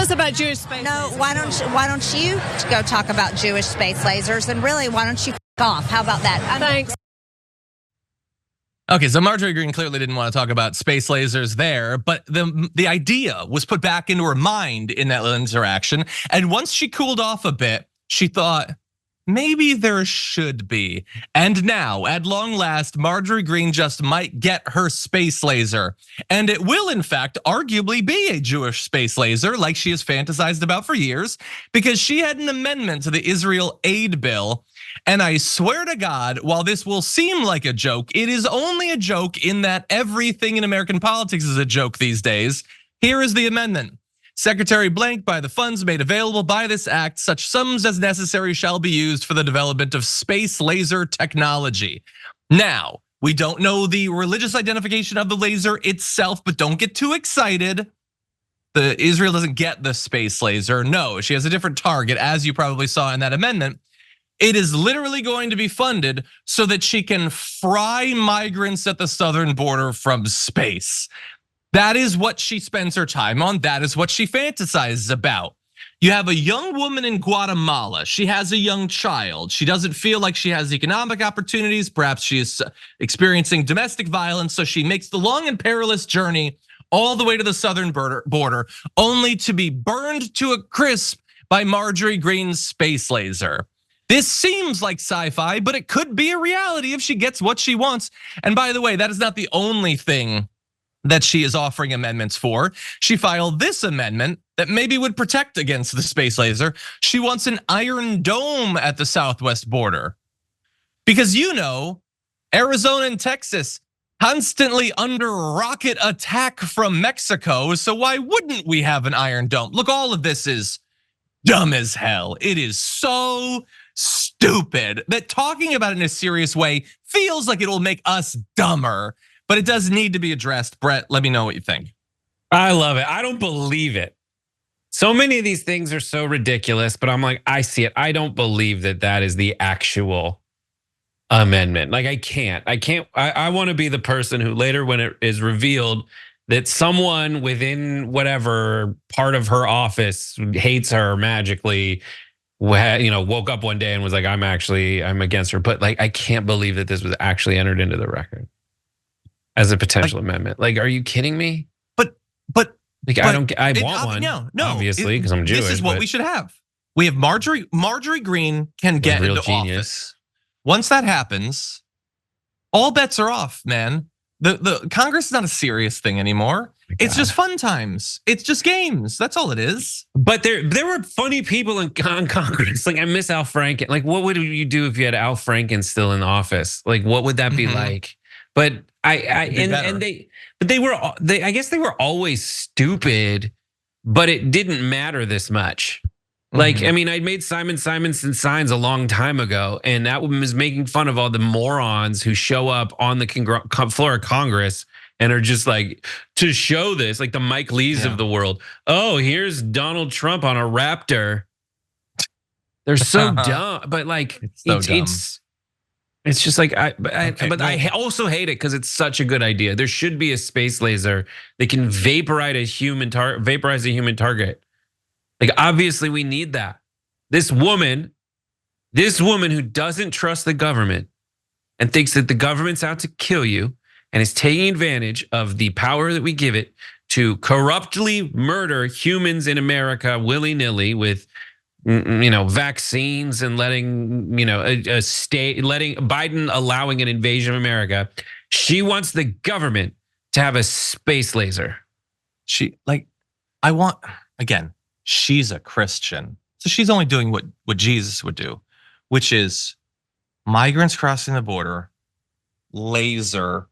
us about Jewish space lasers. No, why don't you go talk about Jewish space lasers? And really, why don't you off? How about that? Thanks. Okay, so Marjorie Greene clearly didn't want to talk about space lasers there, but the idea was put back into her mind in that little interaction. And once she cooled off a bit, she thought, maybe there should be. And now, at long last, Marjorie Greene just might get her space laser. And it will, in fact, arguably be a Jewish space laser like she has fantasized about for years, because she had an amendment to the Israel aid bill. And I swear to God, while this will seem like a joke, it is only a joke in that everything in American politics is a joke these days. Here is the amendment. Secretary blank, by the funds made available by this act, such sums as necessary shall be used for the development of space laser technology. Now, we don't know the religious identification of the laser itself, but don't get too excited. Israel doesn't get the space laser. No, she has a different target, as you probably saw in that amendment. It is literally going to be funded so that she can fry migrants at the southern border from space. That is what she spends her time on. That is what she fantasizes about. You have a young woman in Guatemala. She has a young child. She doesn't feel like she has economic opportunities. Perhaps she is experiencing domestic violence. So she makes the long and perilous journey all the way to the southern border, only to be burned to a crisp by Marjorie Greene's space laser. This seems like sci-fi, but it could be a reality if she gets what she wants. And by the way, that is not the only thing that she is offering amendments for. She filed this amendment that maybe would protect against the space laser. She wants an iron dome at the southwest border. Because Arizona and Texas constantly under rocket attack from Mexico. So why wouldn't we have an iron dome? Look, all of this is dumb as hell. It is so stupid that talking about it in a serious way feels like it will make us dumber, but it does need to be addressed. Brett, let me know what you think. I love it. I don't believe it. So many of these things are so ridiculous, but I'm like, I see it. I don't believe that that is the actual amendment. Like I can't. I want to be the person who later, when it is revealed that someone within whatever part of her office hates her magically, woke up one day and was like, I'm against her. But like, I can't believe that this was actually entered into the record as a potential amendment. Like, are you kidding me? But I want one. No, obviously, because I'm Jewish. This is what we should have. We have Marjorie Greene can get into office. Once that happens, all bets are off, man. The Congress is not a serious thing anymore. It's just fun times. It's just games. That's all it is. But there were funny people in Congress. Like I miss Al Franken. Like what would you do if you had Al Franken still in office? Like what would that be like? But I guess they were always stupid, but it didn't matter this much. Like, I mean, I made Simon Simonson signs a long time ago, and that was making fun of all the morons who show up on the floor of Congress and are just like, to show this, like the Mike Lees of the world. Oh, here's Donald Trump on a Raptor. They're so dumb, but like, it's just like, but I also hate it because it's such a good idea. There should be a space laser that can vaporize a human target. Like obviously we need that. This woman who doesn't trust the government and thinks that the government's out to kill you and is taking advantage of the power that we give it to corruptly murder humans in America willy-nilly with vaccines and letting Biden allowing an invasion of America. She wants the government to have a space laser. She's a Christian. So she's only doing what Jesus would do, which is migrants crossing the border, laser,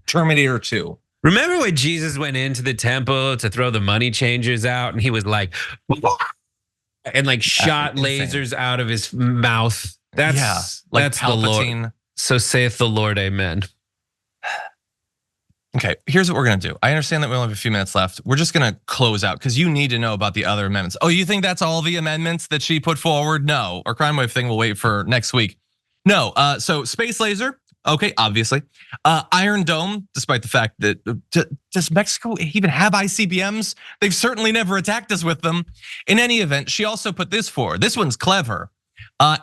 Terminator 2. Remember when Jesus went into the temple to throw the money changers out and he was like, and like shot lasers out of his mouth? That's the Lord. So saith the Lord, amen. Okay, here's what we're gonna do. I understand that we only have a few minutes left. We're just gonna close out because you need to know about the other amendments. Oh, you think that's all the amendments that she put forward? No, our crime wave thing will wait for next week. No, so space laser, Okay, obviously. Iron Dome, despite the fact that, does Mexico even have ICBMs? They've certainly never attacked us with them. In any event, she also put this forward. This one's clever.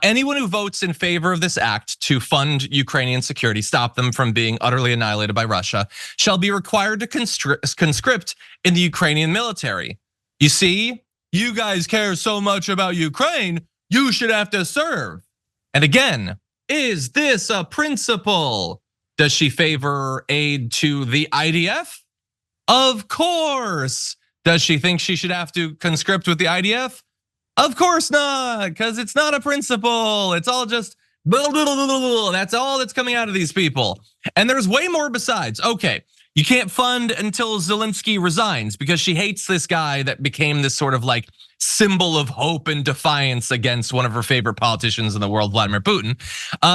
Anyone who votes in favor of this act to fund Ukrainian security, stop them from being utterly annihilated by Russia, shall be required to conscript in the Ukrainian military. You see, you guys care so much about Ukraine, you should have to serve. And again, is this a principle? Does she favor aid to the IDF? Of course. Does she think she should have to conscript with the IDF? Of course not, because it's not a principle. It's all just blah, blah, blah, blah, blah. That's all that's coming out of these people. And there's way more besides. Okay, you can't fund until Zelensky resigns because she hates this guy that became this sort of like symbol of hope and defiance against one of her favorite politicians in the world, Vladimir Putin.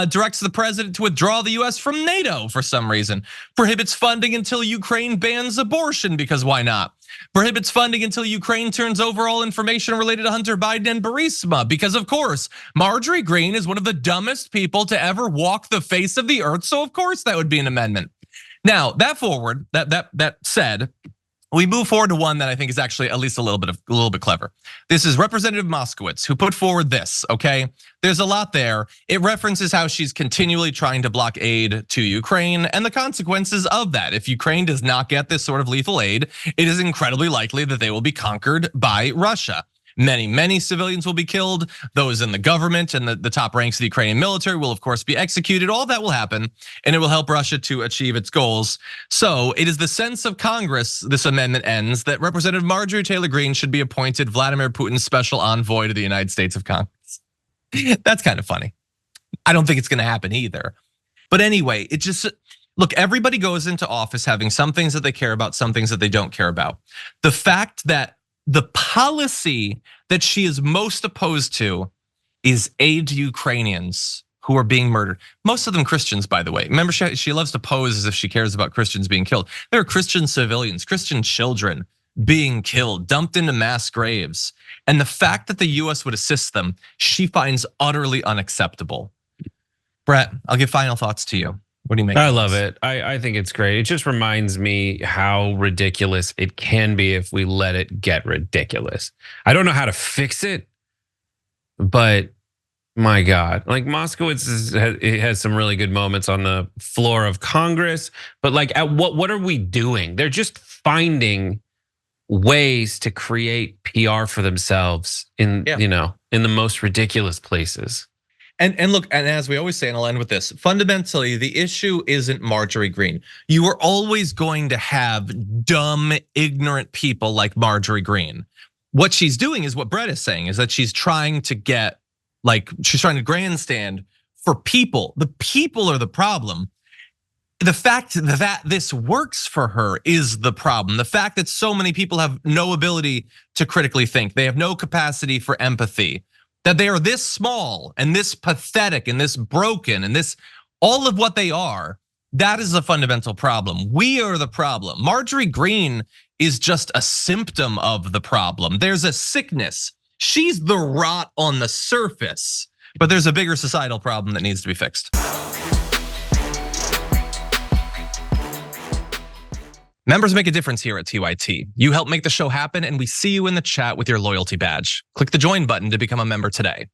Directs the president to withdraw the US from NATO for some reason. Prohibits funding until Ukraine bans abortion, because why not? Prohibits funding until Ukraine turns over all information related to Hunter Biden and Burisma, because of course, Marjorie Greene is one of the dumbest people to ever walk the face of the earth, so of course that would be an amendment. Now, that said, we move forward to one that I think is actually at least a little bit clever. This is Representative Moskowitz, who put forward this, okay? There's a lot there. It references how she's continually trying to block aid to Ukraine and the consequences of that. If Ukraine does not get this sort of lethal aid, it is incredibly likely that they will be conquered by Russia. Many civilians will be killed. Those in the government and the top ranks of the Ukrainian military will of course be executed. All that will happen, and it will help Russia to achieve its goals. So it is the sense of Congress, this amendment ends, that Representative Marjorie Taylor Greene should be appointed Vladimir Putin's special envoy to the United States of Congress. That's kind of funny. I don't think it's gonna happen either. But anyway, it just, look, everybody goes into office having some things that they care about, some things that they don't care about. The fact that the policy that she is most opposed to is aid to Ukrainians who are being murdered. Most of them Christians, by the way. Remember, she loves to pose as if she cares about Christians being killed. There are Christian civilians, Christian children being killed, dumped into mass graves. And the fact that the US would assist them, she finds utterly unacceptable. Brett, I'll give final thoughts to you. What do you make? I love it. I think it's great. It just reminds me how ridiculous it can be if we let it get ridiculous. I don't know how to fix it, but my God, like Moskowitz has some really good moments on the floor of Congress, but like at what are we doing? They're just finding ways to create PR for themselves in in the most ridiculous places. And look, and as we always say, and I'll end with this, fundamentally, the issue isn't Marjorie Greene. You are always going to have dumb, ignorant people like Marjorie Greene. What she's doing is what Brett is saying, is that she's trying to get, she's trying to grandstand for people. The people are the problem. The fact that this works for her is the problem. The fact that so many people have no ability to critically think, they have no capacity for empathy, that they are this small and this pathetic and this broken and this, all of what they are, that is a fundamental problem. We are the problem. Marjorie Greene is just a symptom of the problem. There's a sickness. She's the rot on the surface, but there's a bigger societal problem that needs to be fixed. Members make a difference here at TYT. You help make the show happen, and we see you in the chat with your loyalty badge. Click the join button to become a member today.